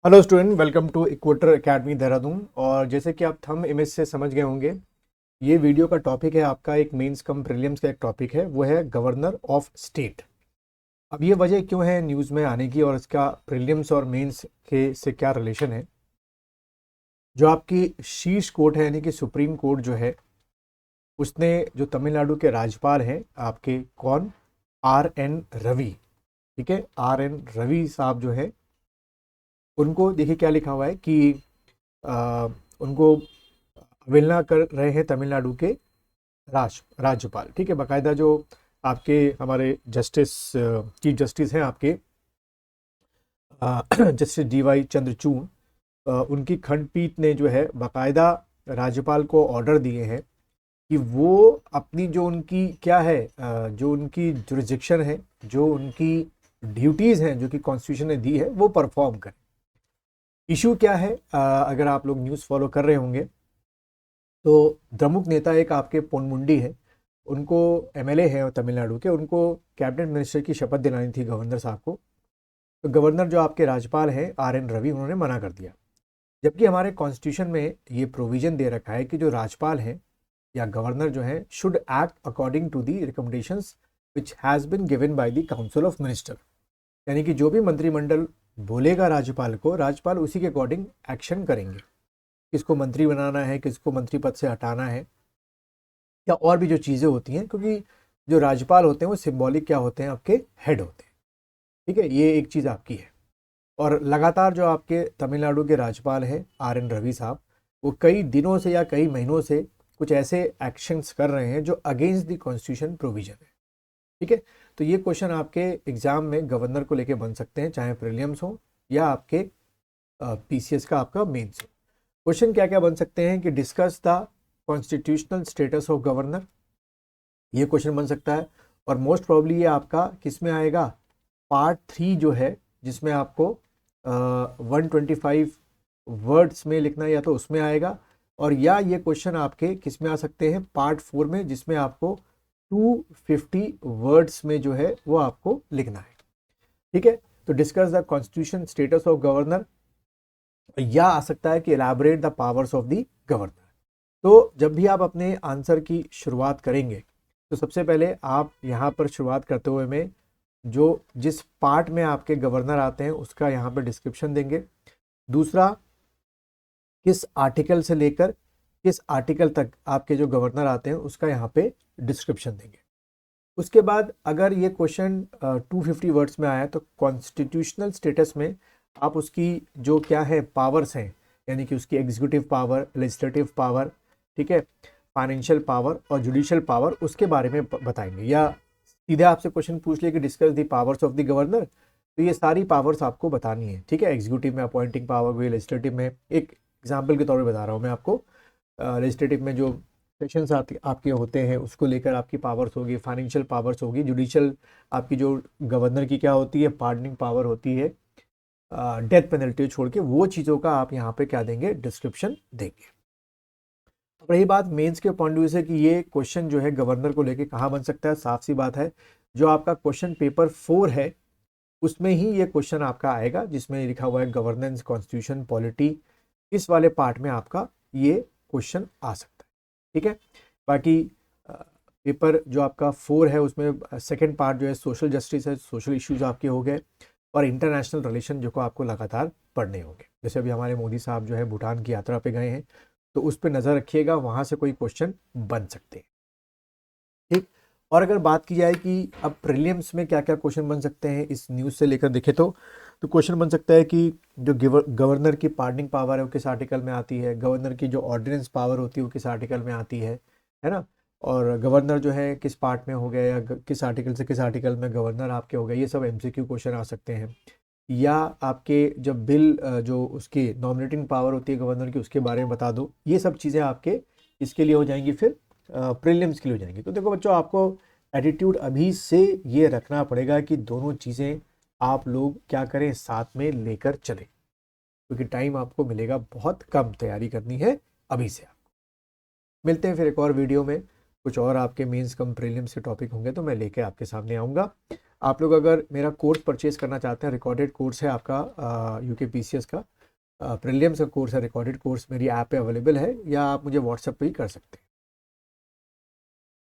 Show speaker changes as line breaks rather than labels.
Hello student, welcome to Equator Academy Dehradun. और जैसे कि आप थंब इमेज से समझ गए होंगे, ये वीडियो का टॉपिक है आपका एक मेंस कम प्रीलिम्स का एक टॉपिक है, वो है गवर्नर ऑफ स्टेट। अब ये वजह क्यों है न्यूज़ में आने की और इसका प्रीलिम्स और मेंस के से क्या रिलेशन है। जो आपकी शीर्ष कोर्ट है यानी कि सुप्रीम कोर्ट जो है, उसने जो तमिलनाडु के राज्यपाल हैं आपके कौन, आर एन रवि, ठीक है, आर एन रवि साहब जो है, उनको देखिए क्या लिखा हुआ है कि उनको अवहेलना कर रहे हैं तमिलनाडु के राज्यपाल। ठीक है, बाकायदा जो आपके हमारे जस्टिस चीफ जस्टिस हैं आपके जस्टिस डीवाई चंद्रचूड़, उनकी खंडपीठ ने जो है बाकायदा राज्यपाल को ऑर्डर दिए हैं कि वो अपनी जो उनकी क्या है जो उनकी जुरिस्डिक्शन है, जो उनकी ड्यूटीज़ हैं जो कि कॉन्स्टिट्यूशन ने दी है, वो परफॉर्म करें। इशू क्या है, अगर आप लोग न्यूज़ फॉलो कर रहे होंगे तो प्रमुख नेता एक आपके पोनमुंडी है, उनको एमएलए है तमिलनाडु के, उनको कैबिनेट मिनिस्टर की शपथ दिलानी थी गवर्नर साहब को। तो गवर्नर जो आपके राज्यपाल हैं आर एन रवि, उन्होंने मना कर दिया। जबकि हमारे कॉन्स्टिट्यूशन में ये प्रोविजन दे रखा है कि जो राज्यपाल हैं या गवर्नर जो है should act according to the recommendations which has been given by the council of minister. यानी कि जो भी मंत्रिमंडल बोलेगा राज्यपाल को, राज्यपाल उसी के अकॉर्डिंग एक्शन करेंगे। किसको मंत्री बनाना है, किसको मंत्री पद से हटाना है, या और भी जो चीज़ें होती हैं, क्योंकि जो राज्यपाल होते हैं वो सिंबॉलिक क्या होते हैं, आपके हेड होते हैं। ठीक है, ये एक चीज़ आपकी है। और लगातार जो आपके तमिलनाडु के राज्यपाल हैं आर एन रवि साहब, वो कई दिनों से या कई महीनों से कुछ ऐसे एक्शंस कर रहे हैं जो अगेंस्ट द कॉन्स्टिट्यूशन प्रोविजन है। ठीक है, तो ये क्वेश्चन आपके एग्जाम में गवर्नर को लेके बन सकते हैं, चाहे प्रीलिम्स हो या आपके पीसीएस का आपका मेंस हो। क्वेश्चन क्या क्या बन सकते हैं कि discuss the constitutional status of governor, ये क्वेश्चन बन सकता है। और मोस्ट प्रॉब्ली ये आपका किस में आएगा, पार्ट 3 जो है, जिसमें आपको 125 वर्ड्स में लिखना है, या तो उसमें आएगा, और या ये क्वेश्चन आपके किस में आ सकते हैं, पार्ट 4 में, जिसमें आपको 250 वर्ड्स में जो है वो आपको लिखना है। ठीक है, तो discuss the constitution status of governor, या आ सकता है कि elaborate the powers of the governor. तो जब भी आप अपने आंसर की शुरुआत करेंगे तो सबसे पहले आप यहाँ पर शुरुआत करते हुए में जो जिस पार्ट में आपके गवर्नर आते हैं उसका यहाँ पर डिस्क्रिप्शन देंगे। दूसरा, किस आर्टिकल से लेकर किस आर्टिकल तक आपके जो गवर्नर आते हैं उसका यहाँ पे डिस्क्रिप्शन देंगे। उसके बाद अगर ये क्वेश्चन 250 वर्ड्स में आया तो कॉन्स्टिट्यूशनल स्टेटस में आप उसकी जो क्या है पावर्स हैं, यानी कि उसकी एग्जीक्यूटिव पावर, लेजिस्लेटिव पावर, ठीक है, फाइनेंशियल पावर और जुडिशियल पावर, उसके बारे में बताएंगे। या सीधे आपसे क्वेश्चन पूछ लिया कि discuss the powers of the governor, तो ये सारी पावर्स आपको बतानी है। ठीक है, एग्जीक्यूटिव में अपॉइंटिंग पावर हुई, लेजिस्लेटिव में, एक एग्जाम्पल के तौर पर बता रहा हूँ मैं आपको, लेजिस्लेटिव में जो सेशंस आपके होते हैं उसको लेकर आपकी पावर्स होगी, फाइनेंशियल पावर्स होगी, जुडिशियल आपकी जो गवर्नर की क्या होती है, पार्डनिंग पावर होती है, डेथ पेनल्टी छोड़ के, वो चीज़ों का आप यहाँ पे क्या देंगे, डिस्क्रिप्शन देंगे। अब रही बात मेंस के पॉइंट ऑफ व्यू से कि ये क्वेश्चन जो है गवर्नर को लेके कहाँ बन सकता है, साफ सी बात है, जो आपका क्वेश्चन पेपर 4 है उसमें ही ये क्वेश्चन आपका आएगा, जिसमें लिखा हुआ है गवर्नेंस, कॉन्स्टिट्यूशन, पॉलिटी, इस वाले पार्ट में आपका ये क्वेश्चन आ सकता है। ठीक है, बाकी पेपर जो आपका 4 है उसमें सेकंड पार्ट जो है सोशल जस्टिस है, सोशल इश्यूज आपके हो गए, और इंटरनेशनल रिलेशन जो को आपको लगातार पढ़ने होंगे। जैसे अभी हमारे मोदी साहब जो है भूटान की यात्रा पे गए हैं, तो उस पर नज़र रखिएगा, वहाँ से कोई क्वेश्चन बन सकते हैं। ठीक, और अगर बात की जाए कि अब प्रीलिम्स में क्या क्या क्वेश्चन बन सकते हैं इस न्यूज़ से लेकर देखें तो क्वेश्चन बन सकता है कि जो गवर्नर की पार्डनिंग पावर है वो किस आर्टिकल में आती है, गवर्नर की जो ऑर्डिनेंस पावर होती है वो किस आर्टिकल में आती है ना, और गवर्नर जो है किस पार्ट में हो गया, या किस आर्टिकल से किस आर्टिकल में गवर्नर आपके हो गए, ये सब एमसीक्यू क्वेश्चन आ सकते हैं। या आपके जब बिल जो उसकी नॉमिनेटिंग पावर होती है गवर्नर की, उसके बारे में बता दो। ये सब चीज़ें आपके इसके लिए हो जाएंगी, फिर प्रीलिम्स के लिए हो जाएंगी। तो देखो बच्चों, आपको एटीट्यूड अभी से ये रखना पड़ेगा कि दोनों चीज़ें आप लोग क्या करें, साथ में लेकर चलें, क्योंकि टाइम आपको मिलेगा बहुत कम, तैयारी करनी है अभी से आपको। मिलते हैं फिर एक और वीडियो में, कुछ और आपके मेंस कम प्रीलिम्स के टॉपिक होंगे तो मैं लेके आपके सामने आऊँगा। आप लोग अगर मेरा कोर्स परचेज़ करना चाहते हैं, रिकॉर्डेड कोर्स है आपका UKPCS का, प्रीलिम्स का कोर्स है, रिकॉर्डेड कोर्स मेरी ऐप पे अवेलेबल है, या आप मुझे व्हाट्सएप पे ही कर सकते हैं।